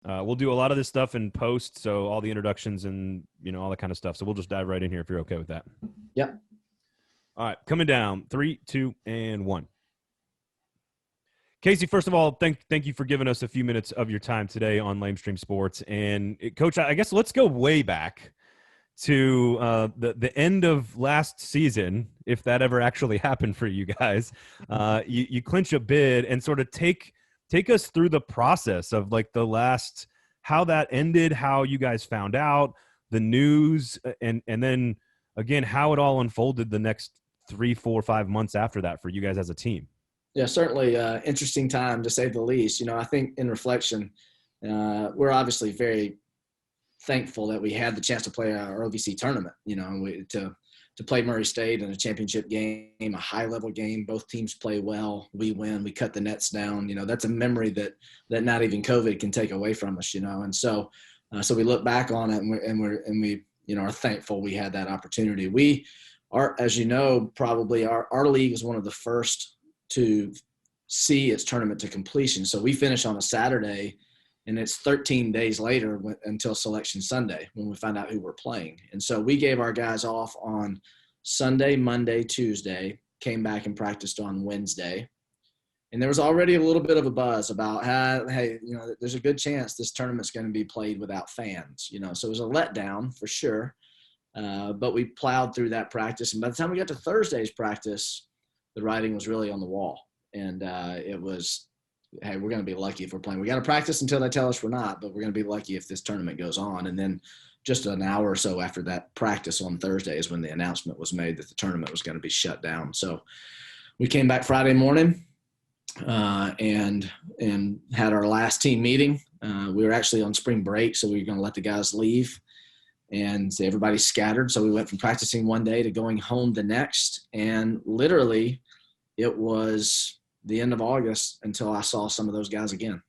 We'll do a lot of this stuff in post, so all the introductions and all that kind of stuff. So we'll just dive right in here if you're okay with that. Yep. All right, coming down, 3, 2, and 1. Casey, first of all, thank you for giving us a few minutes of your time today on LameStream Sports. And Coach, I guess let's go way back to the end of last season, if that ever actually happened for you guys. You clinch a bid and sort of take us through the process of like the last, how that ended, how you guys found out, the news, and then again, how it all unfolded the next 3, 4, 5 months after that for you guys as a team. Yeah, certainly interesting time to say the least. I think in reflection, we're obviously very thankful that we had the chance to play our OVC tournament, to play Murray State in a championship game, a high-level game. Both teams play well. We win. We cut the nets down. That's a memory that not even COVID can take away from us, And so we look back on it and we are thankful we had that opportunity. We are, as you know, probably our league is one of the first to see its tournament to completion. So we finish on a Saturday, and it's 13 days later until Selection Sunday when we find out who we're playing. And so we gave our guys off on Sunday, Monday, Tuesday, came back and practiced on Wednesday. And there was already a little bit of a buzz about, hey, there's a good chance this tournament's going to be played without fans, So it was a letdown for sure. But we plowed through that practice. And by the time we got to Thursday's practice, the writing was really on the wall. And it was, hey, we're going to be lucky if we're playing. We got to practice until they tell us we're not, but we're going to be lucky if this tournament goes on. And then just an hour or so after that practice on Thursday is when the announcement was made that the tournament was going to be shut down. So we came back Friday morning and had our last team meeting. We were actually on spring break, so we were going to let the guys leave. And everybody scattered. So we went from practicing one day to going home the next. And literally it was the end of August until I saw some of those guys again.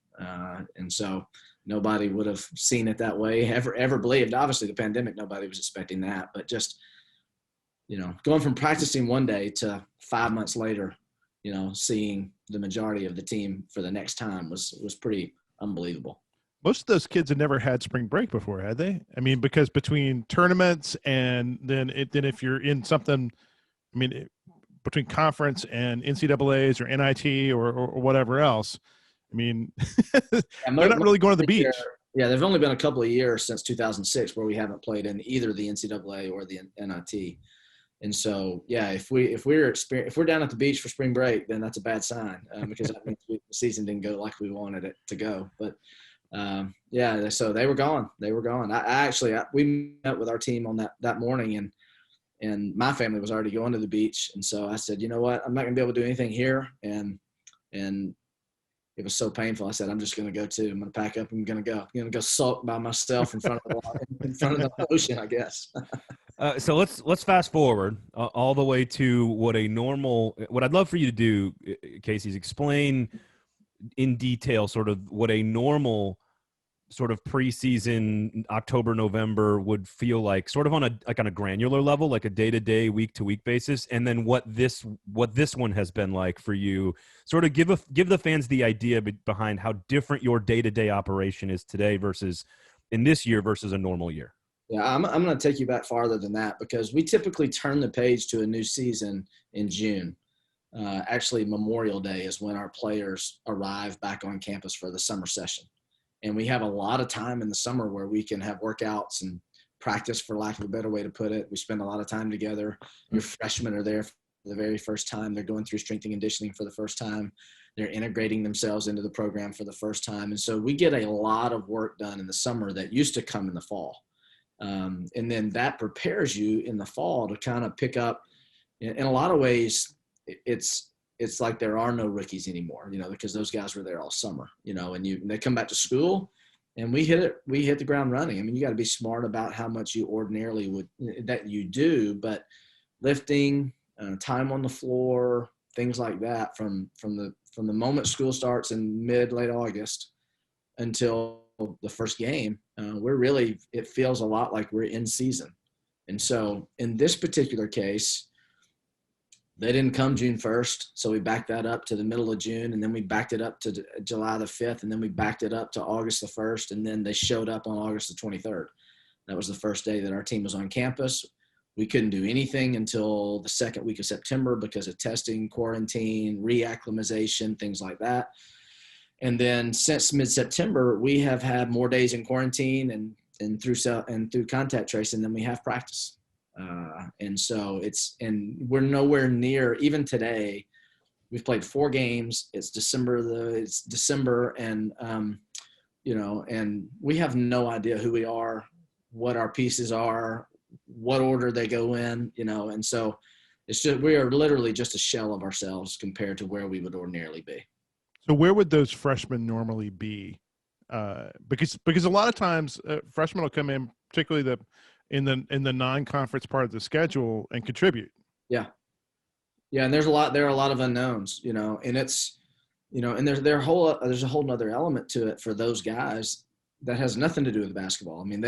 And so nobody would have seen it that way, ever believed. Obviously the pandemic, nobody was expecting that, but just, going from practicing one day to 5 months later, seeing the majority of the team for the next time was pretty unbelievable. Most of those kids had never had spring break before, had they? I mean, because between tournaments and then if you're in something, between conference and NCAAs or NIT or whatever else, they're not really going to the beach. Yeah, there've only been a couple of years since 2006 where we haven't played in either the NCAA or the NIT. And so, yeah, if we're down at the beach for spring break, then that's a bad sign because that means the season didn't go like we wanted it to go. But so they were gone. We met with our team on that morning, and my family was already going to the beach. And so I said, you know what, I'm not gonna be able to do anything here. And it was so painful. I said, I'm just gonna go too. I'm gonna pack up. I'm gonna go sulk by myself in front of the ocean, I guess. So let's fast forward all the way to what I'd love for you to do, Casey, is explain in detail sort of what a normal sort of preseason October, November would feel like, sort of on a granular level, like a day-to-day, week-to-week basis, and then what this one has been like for you. Sort of give the fans the idea behind how different your day-to-day operation is today versus in this year versus a normal year. Yeah, I'm going to take you back farther than that because we typically turn the page to a new season in June. Actually, Memorial Day is when our players arrive back on campus for the summer session. And we have a lot of time in the summer where we can have workouts and practice, for lack of a better way to put it. We spend a lot of time together. Your freshmen are there for the very first time. They're going through strength and conditioning for the first time. They're integrating themselves into the program for the first time. And so we get a lot of work done in the summer that used to come in the fall. And then that prepares you in the fall to kind of pick up. In a lot of ways, it's like there are no rookies anymore, because those guys were there all summer, and they come back to school and we hit the ground running. You got to be smart about how much you ordinarily that you do, but lifting, time on the floor, things like that from the moment school starts in late August until the first game, it feels a lot like we're in season. And so in this particular case, They didn't come June 1st, so we backed that up to the middle of June, and then we backed it up to July the 5th, and then we backed it up to August the 1st, and then they showed up on August the 23rd. That was the first day that our team was on campus. We couldn't do anything until the second week of September because of testing, quarantine, reacclimatization, things like that. And then since mid-September, we have had more days in quarantine and through contact tracing than we have practice. And so we're nowhere near, even today, we've played 4 games. It's December and, and we have no idea who we are, what our pieces are, what order they go in, and so we are literally just a shell of ourselves compared to where we would ordinarily be. So where would those freshmen normally be? Because a lot of times freshmen will come in, particularly in the non-conference part of the schedule, and contribute. Yeah. And there are a lot of unknowns, and it's, and there's a whole nother element to it for those guys that has nothing to do with basketball. I mean,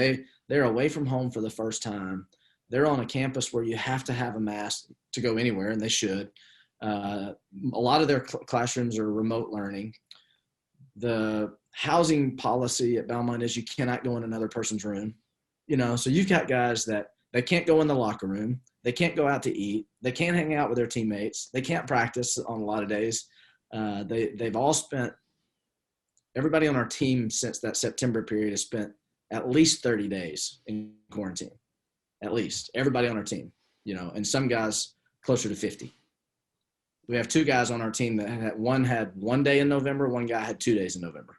they're away from home for the first time. They're on a campus where you have to have a mask to go anywhere, and they should. A lot of their classrooms are remote learning. The housing policy at Belmont is you cannot go in another person's room. So you've got guys that they can't go in the locker room. They can't go out to eat. They can't hang out with their teammates. They can't practice on a lot of days. They've all spent, everybody on our team since that September period has spent at least 30 days in quarantine. At least. Everybody on our team, and some guys closer to 50. We have 2 guys on our team that had 1 day in November, 1 guy had 2 days in November,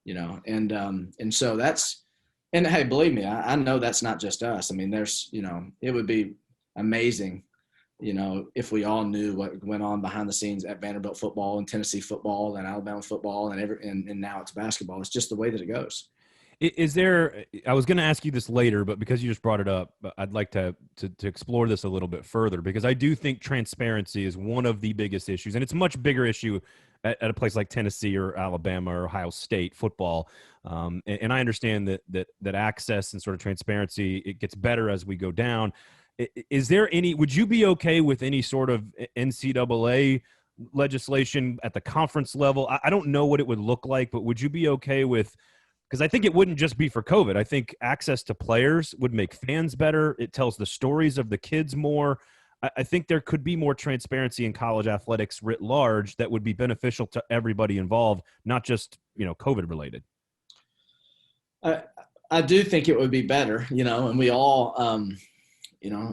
and so that's, and hey, believe me, I know that's not just us. I mean, there's, it would be amazing, if we all knew what went on behind the scenes at Vanderbilt football and Tennessee football and Alabama football and now it's basketball. It's just the way that it goes. Is there, I was going to ask you this later, but because you just brought it up, I'd like to explore this a little bit further, because I do think transparency is one of the biggest issues, and it's a much bigger issue at a place like Tennessee or Alabama or Ohio State football. And I understand that access and sort of transparency, it gets better as we go down. Is there would you be okay with any sort of NCAA legislation at the conference level? I don't know what it would look like, but would you be okay with, because I think it wouldn't just be for COVID. I think access to players would make fans better. It tells the stories of the kids more. I think there could be more transparency in college athletics writ large that would be beneficial to everybody involved, not just, COVID related. I do think it would be better, and we all,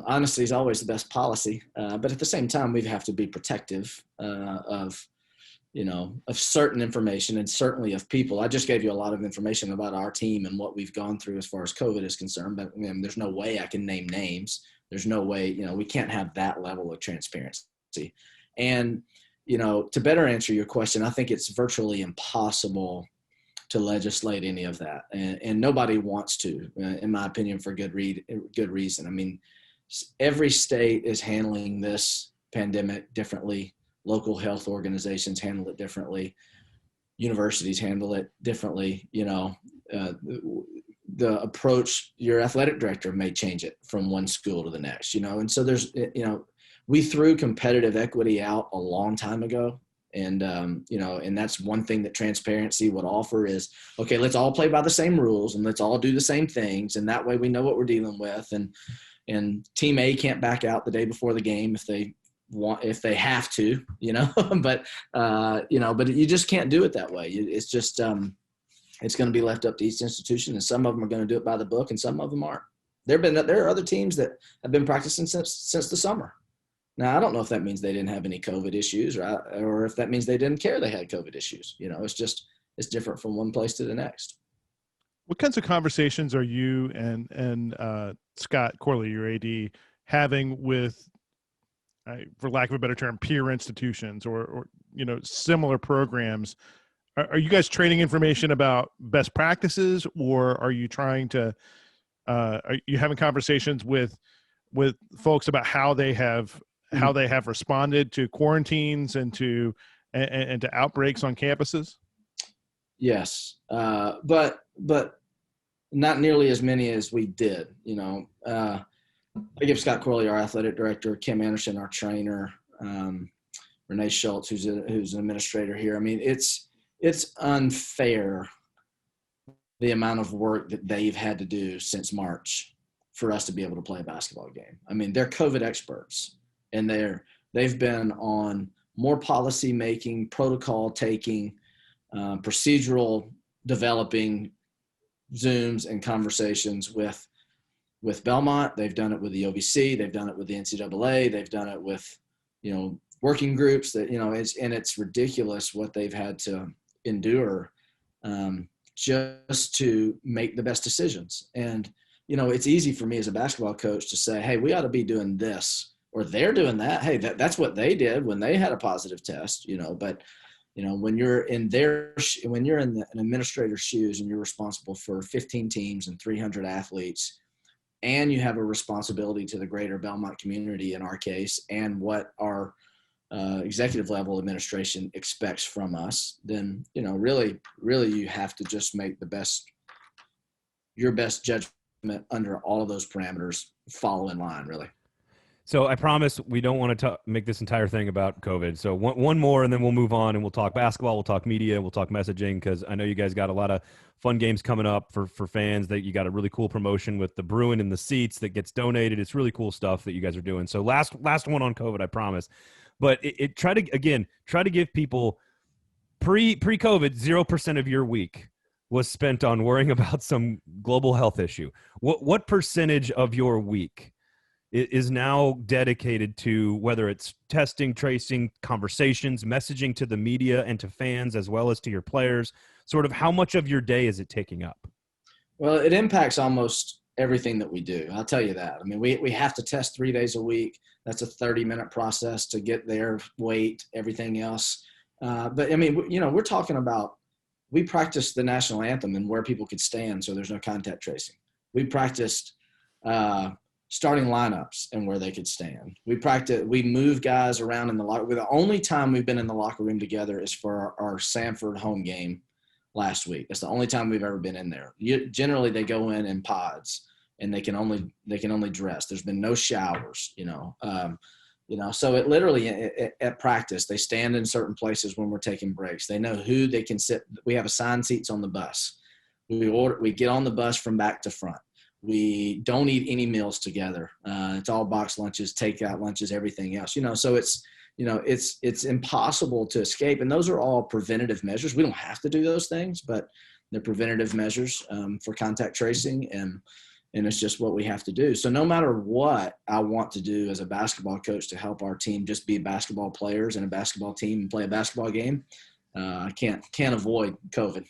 honesty is always the best policy. But at the same time, we have to be protective of certain information and certainly of people. I just gave you a lot of information about our team and what we've gone through as far as COVID is concerned, but there's no way I can name names. There's no way, we can't have that level of transparency. And, to better answer your question, I think it's virtually impossible to legislate any of that. And nobody wants to, in my opinion, for good reason. I mean, every state is handling this pandemic differently. Local health organizations handle it differently. Universities handle it differently. The approach, your athletic director may change it from one school to the next, and so there's, we threw competitive equity out a long time ago. And, and that's one thing that transparency would offer is, okay, let's all play by the same rules and let's all do the same things. And that way we know what we're dealing with. And team A can't back out the day before the game if they have to, but you just can't do it that way. It's just, it's going to be left up to each institution, and some of them are going to do it by the book and some of them aren't. There are other teams that have been practicing since the summer. Now, I don't know if that means they didn't have any COVID issues or if that means they didn't care they had COVID issues. It's different from one place to the next. What kinds of conversations are you and Scott Corley, your AD, having with, for lack of a better term, peer institutions or similar programs? Are you guys trading information about best practices, or are you trying to, are you having conversations with folks about how they have responded to quarantines and to outbreaks on campuses? Yes. But not nearly as many as we did, I give Scott Corley, our athletic director, Kim Anderson, our trainer, Renee Schultz, who's an administrator here. I mean, it's unfair the amount of work that they've had to do since March for us to be able to play a basketball game. I mean, they're COVID experts, and they've been on more policy making, protocol taking, procedural developing Zooms and conversations with Belmont. They've done it with the OVC. They've done it with the NCAA. They've done it with, working groups that, it's ridiculous what they've had to endure just to make the best decisions. And, it's easy for me as a basketball coach to say, hey, we ought to be doing this, or they're doing that. Hey, that's what they did when they had a positive test, but when you're in an administrator's shoes and you're responsible for 15 teams and 300 athletes, and you have a responsibility to the greater Belmont community in our case, and what our executive level administration expects from us, then, really you have to just make your best judgment under all of those parameters, follow in line, really. So I promise we don't want to make this entire thing about COVID. So one more, and then we'll move on, and we'll talk basketball, we'll talk media, we'll talk messaging, because I know you guys got a lot of fun games coming up for fans. That you got a really cool promotion with the Bruin in the seats that gets donated. It's really cool stuff that you guys are doing. So last one on COVID, I promise. But try to give people pre-COVID 0% of your week was spent on worrying about some global health issue. What percentage of your week is now dedicated to, whether it's testing, tracing, conversations, messaging to the media and to fans, as well as to your players? Sort of how much of your day is it taking up? Well, it impacts almost everything that we do. I'll tell you that. I mean, we have to test 3 days a week. That's a 30-minute process to get their weight, everything else. But I mean, we're talking about, we practiced the national anthem and where people could stand so there's no contact tracing. We practiced starting lineups and where they could stand. We move guys around in the locker room. The only time we've been in the locker room together is for our Sanford home game last week. That's the only time we've ever been in there. Generally they go in pods, and they can only dress. There's been no showers, so it literally at practice, they stand in certain places when we're taking breaks. They know who they can sit. We have assigned seats on the bus. We get on the bus from back to front. We don't eat any meals together. It's all box lunches, takeout lunches, everything else, so it's impossible to escape. And those are all preventative measures. We don't have to do those things, but they're preventative measures for contact tracing, and it's just what we have to do. So no matter what I want to do as a basketball coach to help our team just be basketball players and a basketball team and play a basketball game, I can't avoid COVID.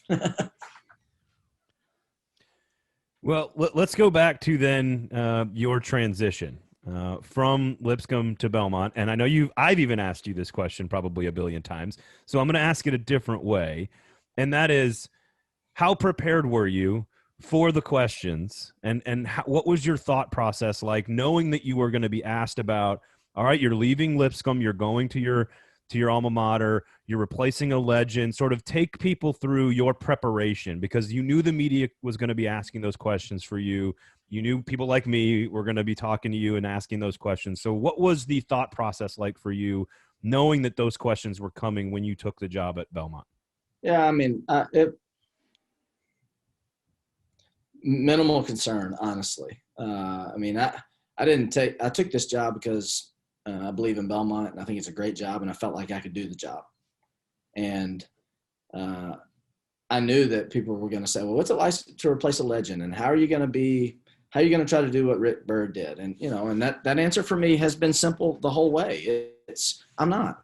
Well, let's go back to then your transition from Lipscomb to Belmont. And I know I've even asked you this question probably a billion times. So I'm going to ask it a different way. And that is, how prepared were you for the questions? And what was your thought process like, knowing that you were going to be asked about, all right, you're leaving Lipscomb, you're going to your alma mater, you're replacing a legend? Sort of take people through your preparation, because you knew the media was going to be asking those questions for you. You knew people like me were going to be talking to you and asking those questions. So what was the thought process like for you, knowing that those questions were coming when you took the job at Belmont? Yeah, I mean, minimal concern, honestly. I mean, I took this job because I believe in Belmont, and I think it's a great job, and I felt like I could do the job. And I knew that people were going to say, well, what's it like to replace a legend? And how are you going to try to do what Rick Byrd did? And, and that answer for me has been simple the whole way. I'm not.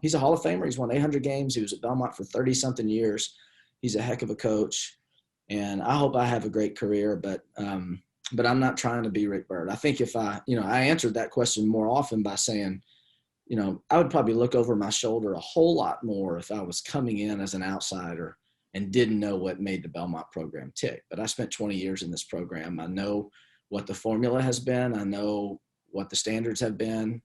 He's a Hall of Famer. He's won 800 games. He was at Belmont for 30-something years. He's a heck of a coach. And I hope I have a great career, but I'm not trying to be Rick Byrd. I think if I answered that question more often by saying, I would probably look over my shoulder a whole lot more if I was coming in as an outsider and didn't know what made the Belmont program tick. But I spent 20 years in this program. I know what the formula has been. I know what the standards have been.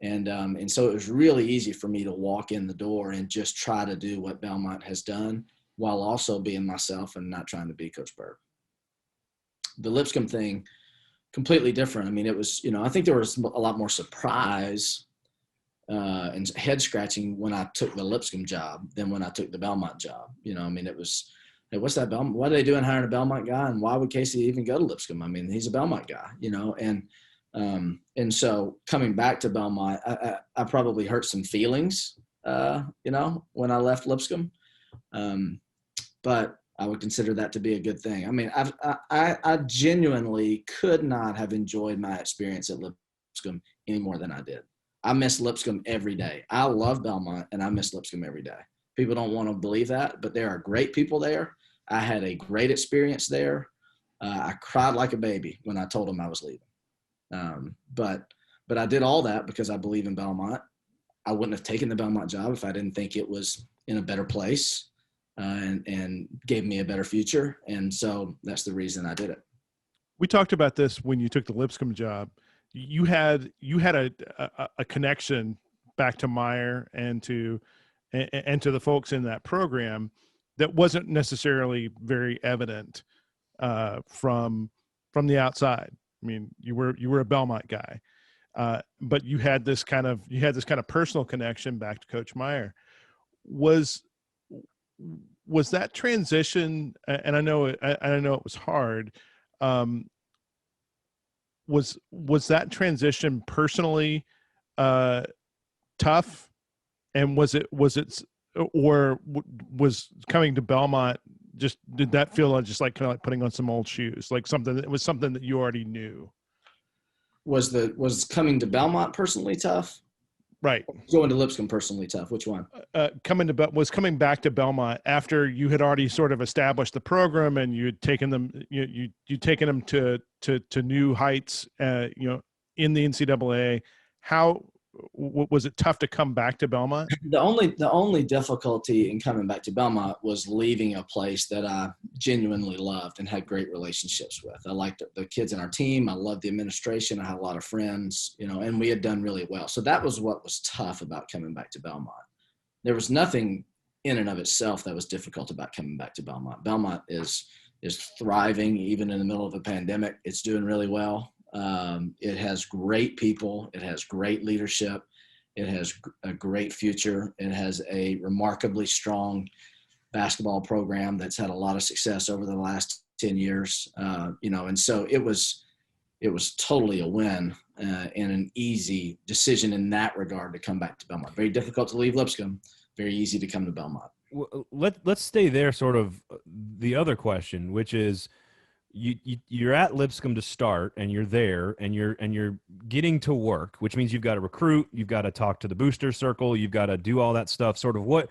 And so it was really easy for me to walk in the door and just try to do what Belmont has done, while also being myself and not trying to be Coach Byrd. The Lipscomb thing, completely different. I mean, it was, I think there was a lot more surprise and head scratching when I took the Lipscomb job than when I took the Belmont job. You know, I mean, it was, hey, what's that Belmont? What are they doing hiring a Belmont guy? And why would Casey even go to Lipscomb? I mean, he's a Belmont guy, you know, and so coming back to Belmont, I probably hurt some feelings, you know, when I left Lipscomb. But I would consider that to be a good thing. I mean, I genuinely could not have enjoyed my experience at Lipscomb any more than I did. I miss Lipscomb every day. I love Belmont, and I miss Lipscomb every day. People don't want to believe that, but there are great people there. I had a great experience there. I cried like a baby when I told them I was leaving. But I did all that because I believe in Belmont. I wouldn't have taken the Belmont job if I didn't think it was in a better place and gave me a better future. And so that's the reason I did it. We talked about this when you took the Lipscomb job. You had a connection back to Meyer and to the folks in that program that wasn't necessarily very evident from the outside. I mean, you were a Belmont guy, but you had this kind of personal connection back to Coach Meyer. Was that transition? And I know it was hard. Was that transition personally tough? And was coming to Belmont, did that feel just like kind of like putting on some old shoes, like something that you already knew? Was coming to Belmont personally tough? Right. Going to Lipscomb personally tough. Which one? Coming back to Belmont after you had already sort of established the program and you'd taken them, you'd taken them to new heights, you know, in the NCAA. How was it tough to come back to Belmont? The only difficulty in coming back to Belmont was leaving a place that I genuinely loved and had great relationships with. I liked the kids in our team. I loved the administration. I had a lot of friends, you know, and we had done really well. So that was what was tough about coming back to Belmont. There was nothing in and of itself that was difficult about coming back to Belmont. Belmont is thriving even in the middle of a pandemic. It's doing really well. It has great people. It has great leadership. It has a great future. It has a remarkably strong basketball program that's had a lot of success over the last 10 years. You know, and so it was totally a win and an easy decision in that regard to come back to Belmont. Very difficult to leave Lipscomb. Very easy to come to Belmont. Well, let's stay there. Sort of the other question, which is, you're at Lipscomb to start, and you're there, and you're getting to work, which means you've got to recruit, you've got to talk to the booster circle, you've got to do all that stuff. Sort of what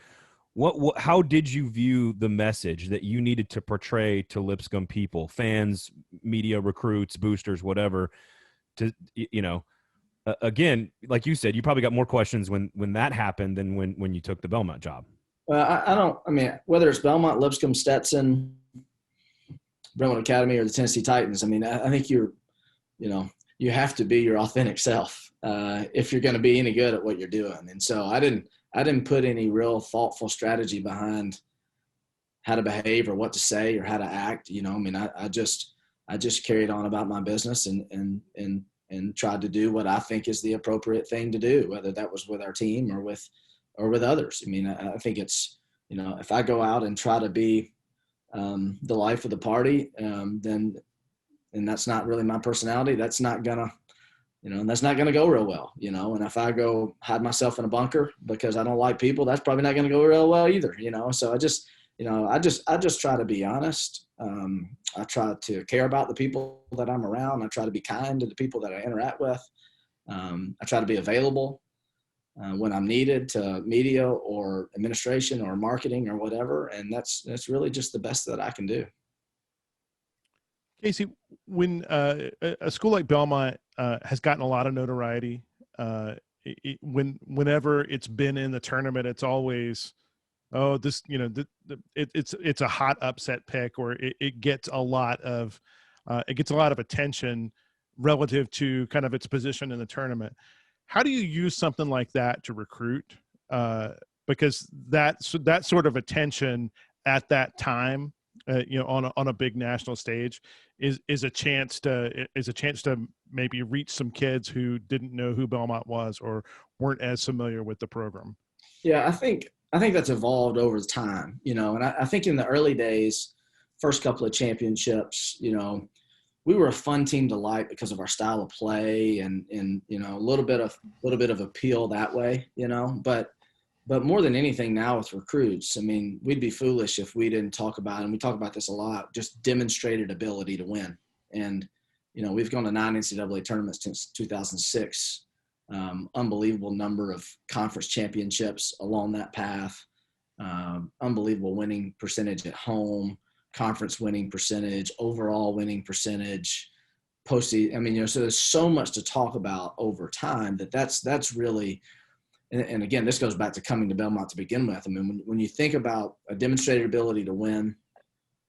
how did you view the message that you needed to portray to Lipscomb people, fans, media, recruits, boosters, whatever? To, you know, again, like you said, you probably got more questions when that happened than when you took the Belmont job. Well, I mean, whether it's Belmont, Lipscomb, Stetson, Brentwood Academy, or the Tennessee Titans, I mean, I think you have to be your authentic self if you're going to be any good at what you're doing. And so I didn't put any real thoughtful strategy behind how to behave or what to say or how to act. You know, I mean, I just carried on about my business and tried to do what I think is the appropriate thing to do, whether that was with our team or with others. I mean, I think it's, you know, if I go out and try to be the life of the party, then that's not really my personality. That's not gonna go real well, you know. And if I go hide myself in a bunker because I don't like people, that's probably not gonna go real well either, you know. So I just try to be honest. I try to care about the people that I'm around. I try to be kind to the people that I interact with. I try to be available when I'm needed to media or administration or marketing or whatever. And that's really just the best that I can do. Casey, when a school like Belmont has gotten a lot of notoriety, whenever it's been in the tournament, it's always, oh, this, you know, it's a hot upset pick, or it gets a lot of attention relative to kind of its position in the tournament. How do you use something like that to recruit? Because that sort of attention at that time, you know, on a big national stage, is a chance to maybe reach some kids who didn't know who Belmont was, or weren't as familiar with the program? Yeah, I think that's evolved over time, you know, and I think in the early days, first couple of championships, you know, we were a fun team to like because of our style of play and you know, a little bit of appeal that way, you know, but more than anything now with recruits, I mean, we'd be foolish if we didn't talk about, and we talk about this a lot, just demonstrated ability to win. And, you know, we've gone to 9 NCAA tournaments since 2006. Unbelievable number of conference championships along that path. Unbelievable winning percentage at home, conference winning percentage, overall winning percentage, I mean, you know, so there's so much to talk about over time that's really, and again, this goes back to coming to Belmont to begin with. I mean, when you think about a demonstrated ability to win,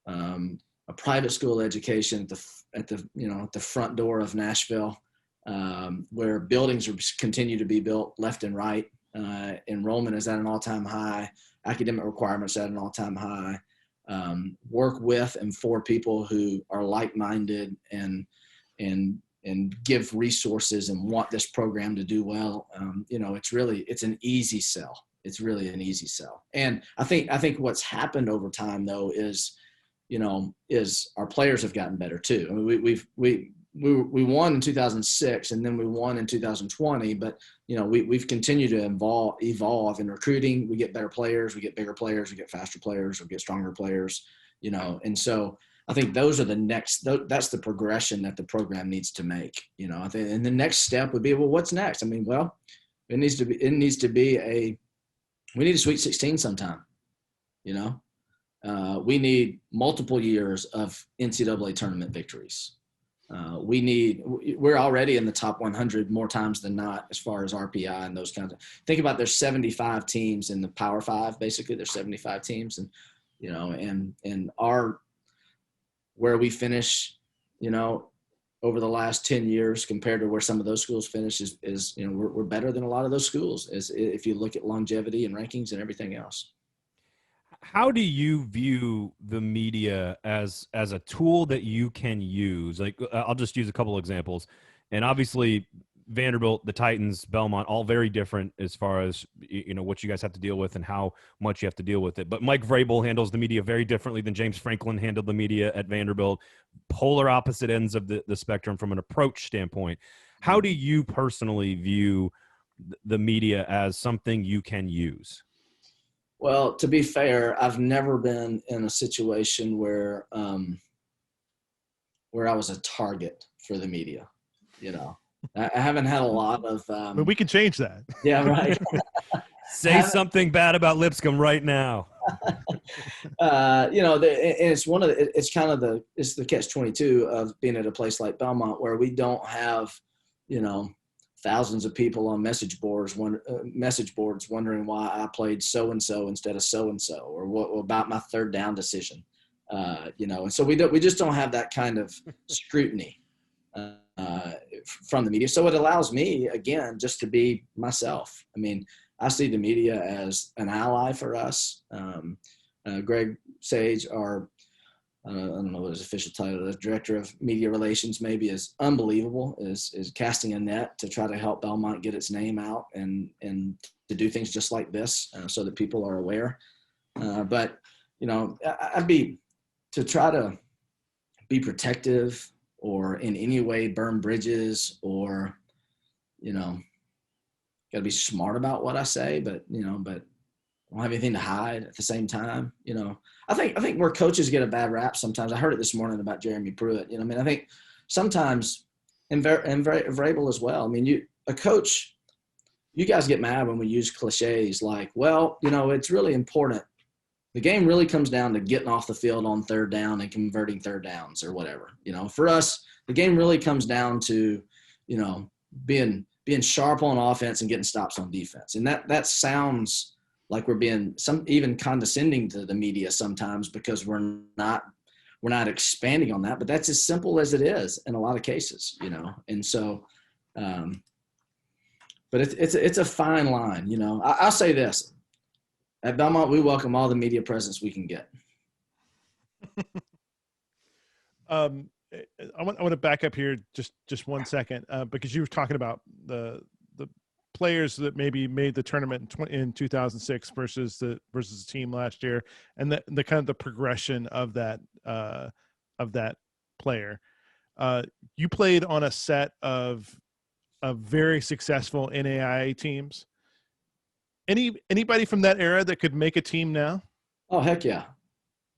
a private school education at the front door of Nashville, where buildings continue to be built left and right, enrollment is at an all-time high, academic requirements at an all-time high, work with and for people who are like-minded and give resources and want this program to do well. You know, it's an easy sell. It's really an easy sell. And I think what's happened over time though is our players have gotten better too. I mean, we won in 2006 and then we won in 2020, but you know, we've continued to evolve in recruiting. We get better players, we get bigger players, we get faster players, we get stronger players, you know, and so I think those are that's the progression that the program needs to make, you know. I think, and the next step would be, well, what's next? I mean, well, we need a Sweet 16 sometime, you know. We need multiple years of NCAA tournament victories. We're already in the top 100 more times than not as far as RPI and those kinds of. Think about there's 75 teams in the Power Five. Basically, there's 75 teams, and you know, and where we finish, you know, over the last 10 years compared to where some of those schools finish is you know, we're better than a lot of those schools if you look at longevity and rankings and everything else. How do you view the media as a tool that you can use? Like, I'll just use a couple examples. And obviously, Vanderbilt, the Titans, Belmont, all very different as far as, you know, what you guys have to deal with and how much you have to deal with it. But Mike Vrabel handles the media very differently than James Franklin handled the media at Vanderbilt. Polar opposite ends of the spectrum from an approach standpoint. How do you personally view the media as something you can use? Well, to be fair, I've never been in a situation where I was a target for the media, you know. I haven't had a lot of. But we can change that. Yeah, right. Say something bad about Lipscomb right now. You know, and it's it's the catch-22 of being at a place like Belmont where we don't have, you know, thousands of people on message boards wondering why I played so and so instead of so and so, or what about my third down decision. You know, and so we just don't have that kind of scrutiny from the media. So it allows me, again, just to be myself. I mean, I see the media as an ally for us. Greg Sage, our I don't know what his official title is, director of media relations, maybe, is unbelievable, is casting a net to try to help Belmont get its name out and to do things just like this so that people are aware. But, you know, to try to be protective or in any way burn bridges or, you know, got to be smart about what I say, but I don't have anything to hide at the same time. You know, I think where coaches get a bad rap sometimes, I heard it this morning about Jeremy Pruitt. You know, I mean, I think sometimes, and Vrabel as well. I mean, a coach, you guys get mad when we use cliches like, well, you know, it's really important. The game really comes down to getting off the field on third down and converting third downs or whatever. You know, for us, the game really comes down to, you know, being sharp on offense and getting stops on defense. And that sounds like we're being even condescending to the media sometimes because we're not expanding on that, but that's as simple as it is in a lot of cases, you know? And so, but it's a fine line, you know. I'll say this: at Belmont, we welcome all the media presence we can get. I want to back up here just 1 second because you were talking about the players that maybe made the tournament in 2006 versus the team last year, and the kind of the progression of that player. You played on a set of very successful NAIA teams. Anybody from that era that could make a team now? Oh, heck yeah.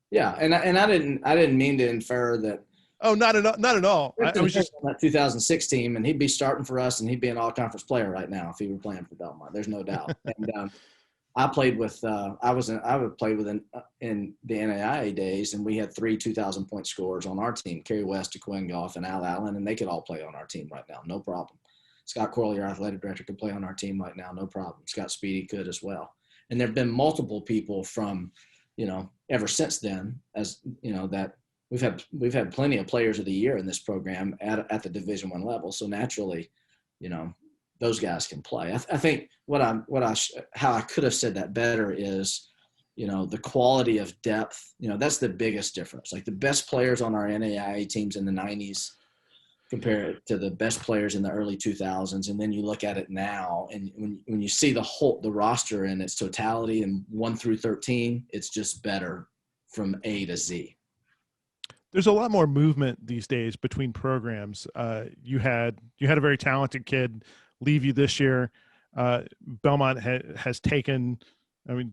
Yeah. And I didn't mean to infer that. Oh, not at all. I was just on that 2006 team, and he'd be starting for us, and he'd be an all-conference player right now if he were playing for Belmont. There's no doubt. And I played with I would play with in the NAIA days, and we had 3 2,000-point scorers on our team: Kerry West, Quinn Goff, and Al Allen, and they could all play on our team right now, no problem. Scott Corley, our athletic director, could play on our team right now, no problem. Scott Speedy could as well. And there have been multiple people from, ever since then, as that. We've had plenty of players of the year in this program at the Division I level. So naturally, those guys can play. I think how I could have said that better is, the quality of depth. That's the biggest difference. Like the best players on our NAIA teams in the 90s compared to the best players in the early 2000s, and then you look at it now, and when you see the roster in its totality and 1 through 13, it's just better from A to Z. There's a lot more movement these days between programs. You had a very talented kid leave you this year. Belmont has taken,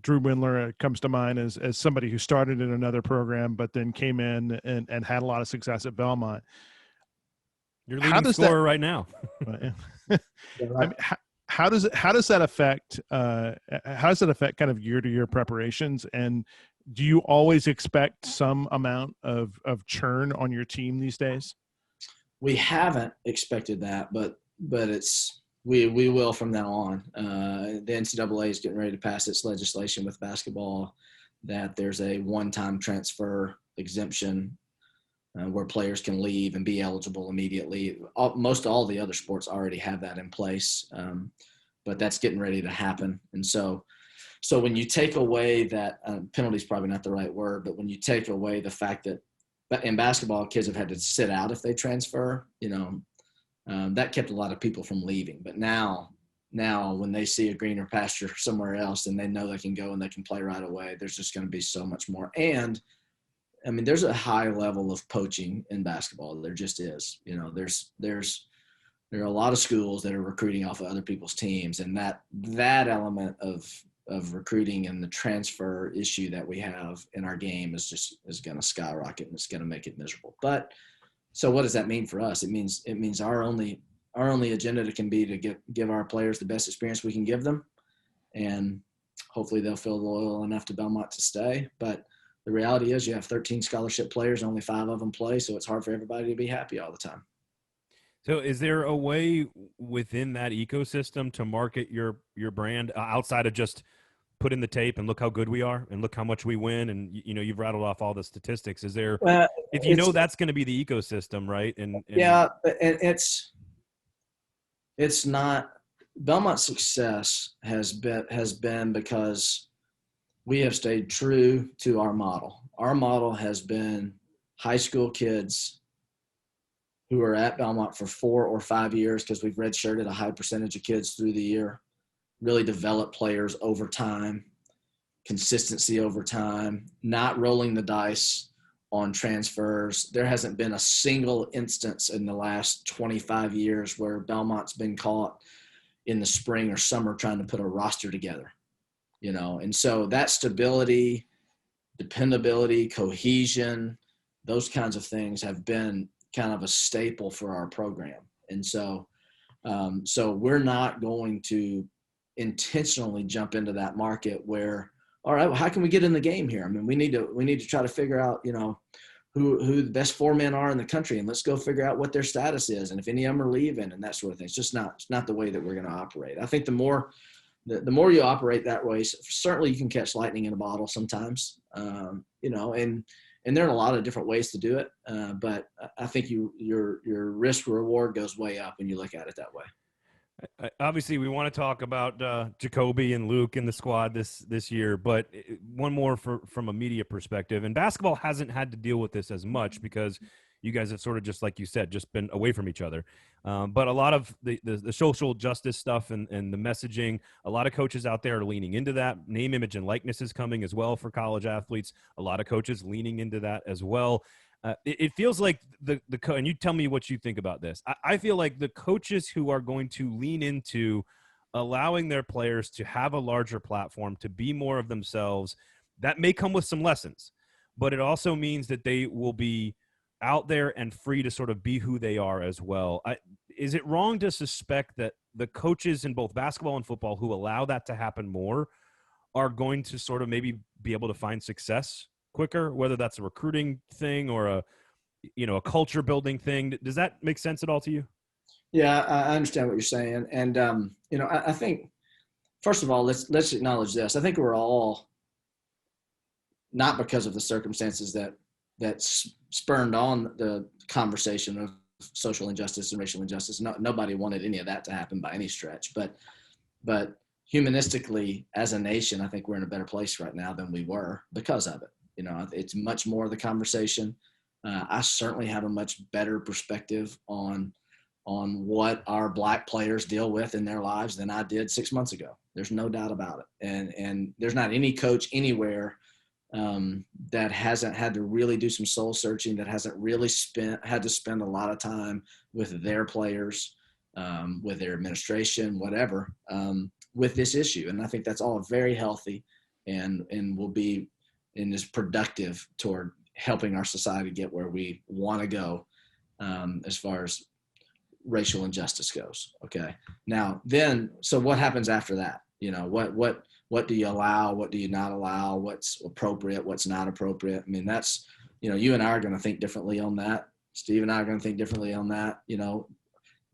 Drew Windler comes to mind as somebody who started in another program, but then came in and had a lot of success at Belmont. You're leading scorer right now. How does that affect kind of year-to-year preparations? And do you always expect some amount of churn on your team these days? We haven't expected that, but we will from now on. The NCAA is getting ready to pass its legislation with basketball that there's a one-time transfer exemption where players can leave and be eligible immediately. Most all the other sports already have that in place, but that's getting ready to happen. And so when you take away that penalty is probably not the right word, but when you take away the fact that in basketball, kids have had to sit out if they transfer, that kept a lot of people from leaving. But now when they see a greener pasture somewhere else and they know they can go and they can play right away, there's just going to be so much more. And there's a high level of poaching in basketball. There just is. There are a lot of schools that are recruiting off of other people's teams, and that element of recruiting and the transfer issue that we have in our game is going to skyrocket, and it's going to make it miserable. But so what does that mean for us? It means our only agenda can be to give our players the best experience we can give them, and hopefully they'll feel loyal enough to Belmont to stay. But the reality is you have 13 scholarship players, only 5 of them play, so it's hard for everybody to be happy all the time. So is there a way within that ecosystem to market your brand outside of just put in the tape and look how good we are and look how much we win? And, you've rattled off all the statistics. Is there, if that's going to be the ecosystem, right? And yeah, and it's not. Belmont's success has been because we have stayed true to our model. Our model has been high school kids who are at Belmont for 4 or 5 years, because we've redshirted a high percentage of kids through the year, really develop players over time, consistency over time, not rolling the dice on transfers. There hasn't been a single instance in the last 25 years where Belmont's been caught in the spring or summer trying to put a roster together, and so that stability, dependability, cohesion, those kinds of things have been kind of a staple for our program. And so we're not going to intentionally jump into that market where, all right, well, how can we get in the game here? We need to try to figure out, who the best 4 men are in the country, and let's go figure out what their status is, and if any of them are leaving and that sort of thing. It's just not the way that we're going to operate. I think the more you operate that way, certainly you can catch lightning in a bottle sometimes, and there are a lot of different ways to do it. But I think your risk reward goes way up when you look at it that way. Obviously, we want to talk about Jacoby and Luke in the squad this year, but one more from a media perspective. And basketball hasn't had to deal with this as much because you guys have sort of just, like you said, just been away from each other. But a lot of the social justice stuff and the messaging, a lot of coaches out there are leaning into that. Name, image, and likeness is coming as well for college athletes. A lot of coaches leaning into that as well. It feels like and you tell me what you think about this. I feel like the coaches who are going to lean into allowing their players to have a larger platform, to be more of themselves, that may come with some lessons, but it also means that they will be out there and free to sort of be who they are as well. Is it wrong to suspect that the coaches in both basketball and football who allow that to happen more are going to sort of maybe be able to find success quicker, whether that's a recruiting thing or a culture building thing? Does that make sense at all to you? Yeah, I understand what you're saying. And, I think, first of all, let's acknowledge this. I think we're all, not because of the circumstances that spurned on the conversation of social injustice and racial injustice. Nobody wanted any of that to happen by any stretch. But humanistically, as a nation, I think we're in a better place right now than we were because of it. It's much more of the conversation. I certainly have a much better perspective on what our Black players deal with in their lives than I did 6 months ago. There's no doubt about it. And there's not any coach anywhere that hasn't had to really do some soul searching, that hasn't really had to spend a lot of time with their players, with their administration, whatever, with this issue. And I think that's all very healthy and will be and is productive toward helping our society get where we want to go as far as racial injustice goes. Okay. Now then, so what happens after that? What do you allow? What do you not allow? What's appropriate? What's not appropriate? I mean, that's, you and I are going to think differently on that. Steve and I are going to think differently on that.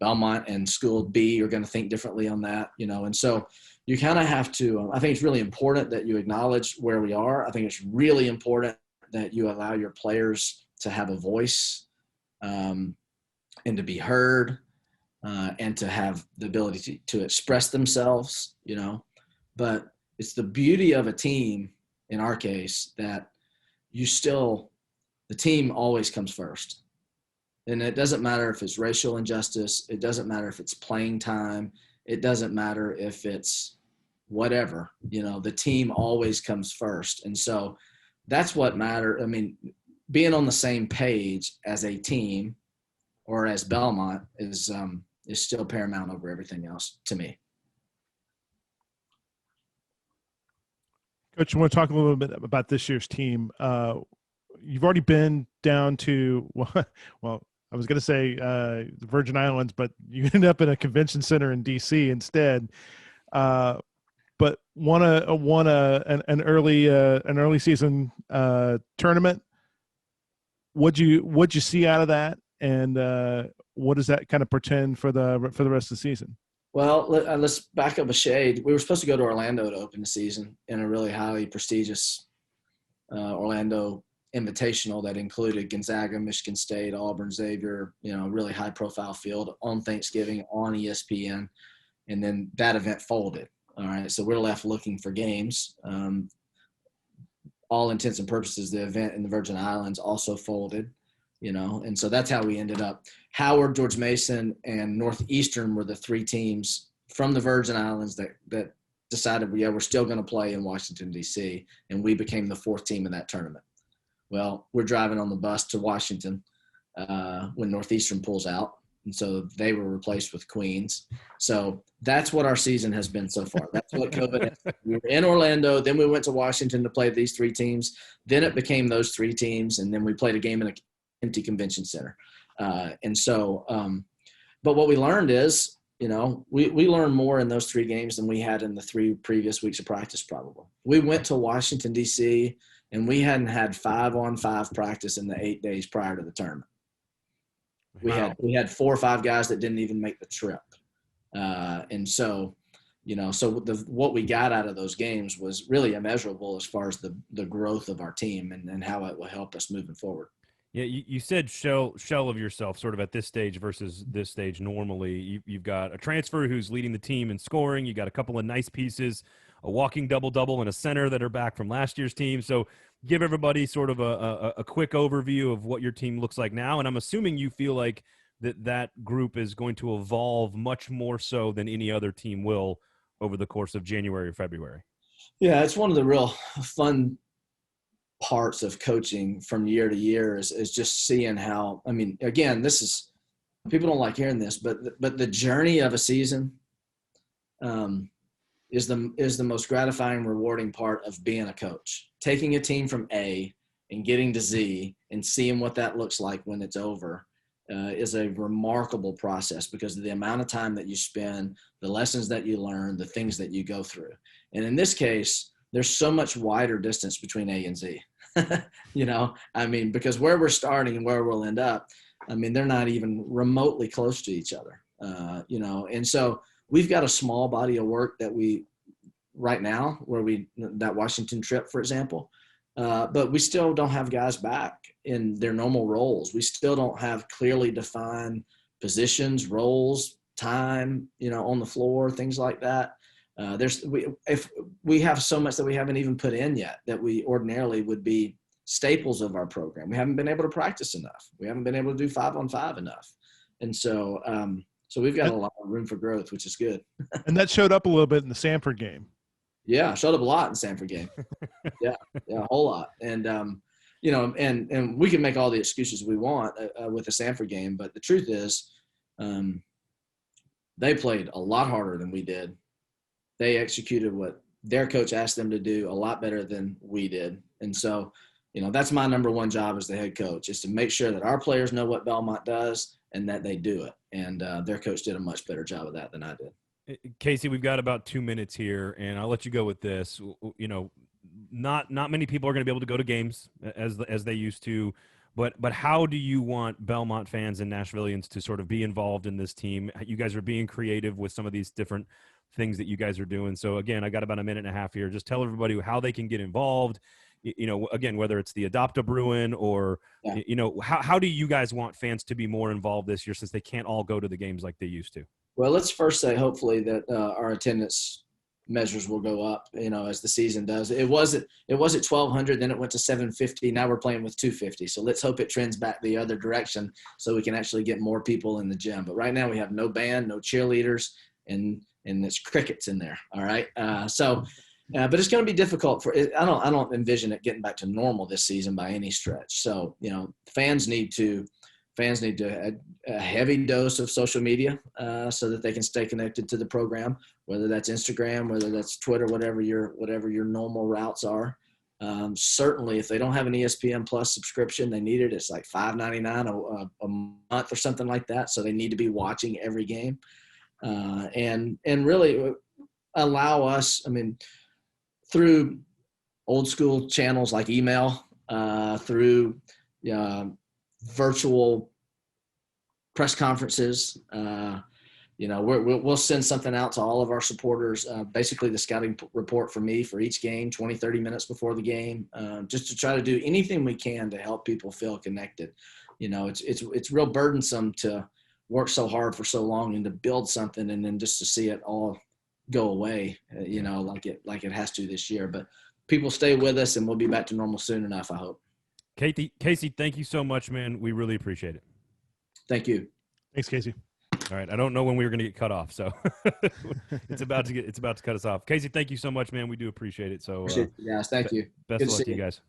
Belmont and School B are going to think differently on that, and so you kind of have to, I think it's really important that you acknowledge where we are. I think it's really important that you allow your players to have a voice and to be heard and to have the ability to express themselves, but it's the beauty of a team, in our case, that the team always comes first. And it doesn't matter if it's racial injustice. It doesn't matter if it's playing time. It doesn't matter if it's whatever, the team always comes first. And so that's what matters. I mean, being on the same page as a team or as Belmont is still paramount over everything else to me. Coach, I want to talk a little bit about this year's team. You've already been down to, well, I was going to say the Virgin Islands, but you ended up in a convention center in D.C. instead. But won an early season tournament. What'd you see out of that, and what does that kind of portend for the rest of the season? Well, let's back up a shade. We were supposed to go to Orlando to open the season in a really highly prestigious Orlando Invitational that included Gonzaga, Michigan State, Auburn, Xavier, really high-profile field on Thanksgiving on ESPN, and then that event folded. All right, so we're left looking for games. All intents and purposes, the event in the Virgin Islands also folded, and so that's how we ended up. Howard, George Mason, and Northeastern were the three teams from the Virgin Islands that decided, we're still going to play in Washington, D.C., and we became the fourth team in that tournament. Well, we're driving on the bus to Washington when Northeastern pulls out, and so they were replaced with Queens. So that's what our season has been so far. That's what COVID is. We were in Orlando, then we went to Washington to play these three teams. Then it became those three teams, and then we played a game in an empty convention center. But what we learned is, we learned more in those three games than we had in the 3 previous weeks of practice probably. We went to Washington, D.C., and we hadn't had 5-on-5 practice in the 8 days prior to the tournament. Wow. We had 4 or 5 guys that didn't even make the trip. And so, what we got out of those games was really immeasurable as far as the growth of our team and how it will help us moving forward. Yeah, you said shell of yourself sort of at this stage versus this stage normally. You've got a transfer who's leading the team in scoring. You got a couple of nice pieces, a walking double-double and a center that are back from last year's team. So give everybody sort of a quick overview of what your team looks like now. And I'm assuming you feel like that group is going to evolve much more so than any other team will over the course of January or February. Yeah, it's one of the real fun parts of coaching from year to year is just seeing how, I mean, again, this is, people don't like hearing this, but the journey of a season is the most gratifying, rewarding part of being a coach. Taking a team from A and getting to Z and seeing what that looks like when it's over is a remarkable process because of the amount of time that you spend, the lessons that you learn, the things that you go through. And in this case, there's so much wider distance between A and Z. You know, I mean, because where we're starting and where we'll end up, I mean, they're not even remotely close to each other, you know, and so we've got a small body of work that we, right now, that Washington trip, for example, but we still don't have guys back in their normal roles. We still don't have clearly defined positions, roles, time, you know, on the floor, things like that. If we have so much that we haven't even put in yet that we ordinarily would be staples of our program. We haven't been able to practice enough. We haven't been able to do 5-on-5 enough. And so, so we've got a lot of room for growth, which is good. And that showed up a little bit in the Samford game. Yeah, showed up a lot in Samford game. Yeah, a whole lot. And, you know, and we can make all the excuses we want with the Samford game, but the truth is they played a lot harder than we did. They executed what their coach asked them to do a lot better than we did. And so, you know, that's my number one job as the head coach, is to make sure that our players know what Belmont does and that they do it. And their coach did a much better job of that than I did. Casey, we've got about 2 minutes here, and I'll let you go with this. You know, not many people are going to be able to go to games as they used to, but how do you want Belmont fans and Nashvillians to sort of be involved in this team? You guys are being creative with some of these different things that you guys are doing. So again, I got about a minute and a half here. Just tell everybody how they can get involved. You know, again, whether it's the Adopt a Bruin or, you know, how do you guys want fans to be more involved this year since they can't all go to the games like they used to? Well, let's first say hopefully that our attendance measures will go up, you know, as the season does. It was at 1,200, then it went to 750. Now we're playing with 250. So let's hope it trends back the other direction so we can actually get more people in the gym. But right now we have no band, no cheerleaders, and it's crickets in there. All right. But it's going to be difficult I don't envision it getting back to normal this season by any stretch. So, you know, fans need a heavy dose of social media so that they can stay connected to the program, whether that's Instagram, whether that's Twitter, whatever your normal routes are. Certainly, if they don't have an ESPN Plus subscription, they need it. It's like $5.99 a month or something like that. So they need to be watching every game and really allow us, I mean, through old school channels like email, through virtual press conferences. You know, we'll send something out to all of our supporters, basically the scouting report for me for each game, 20, 30 minutes before the game, just to try to do anything we can to help people feel connected. You know, it's real burdensome to work so hard for so long and to build something and then just to see it all go away, you know, like it has to this year. But people stay with us and we'll be back to normal soon enough, I hope. Casey, thank you so much, man. We really appreciate it. Thank you. Thanks, Casey. All right. I don't know when we were going to get cut off, so it's about to cut us off. Casey, thank you so much, man. We do appreciate it. So, guys, thank you. Best of luck to you guys.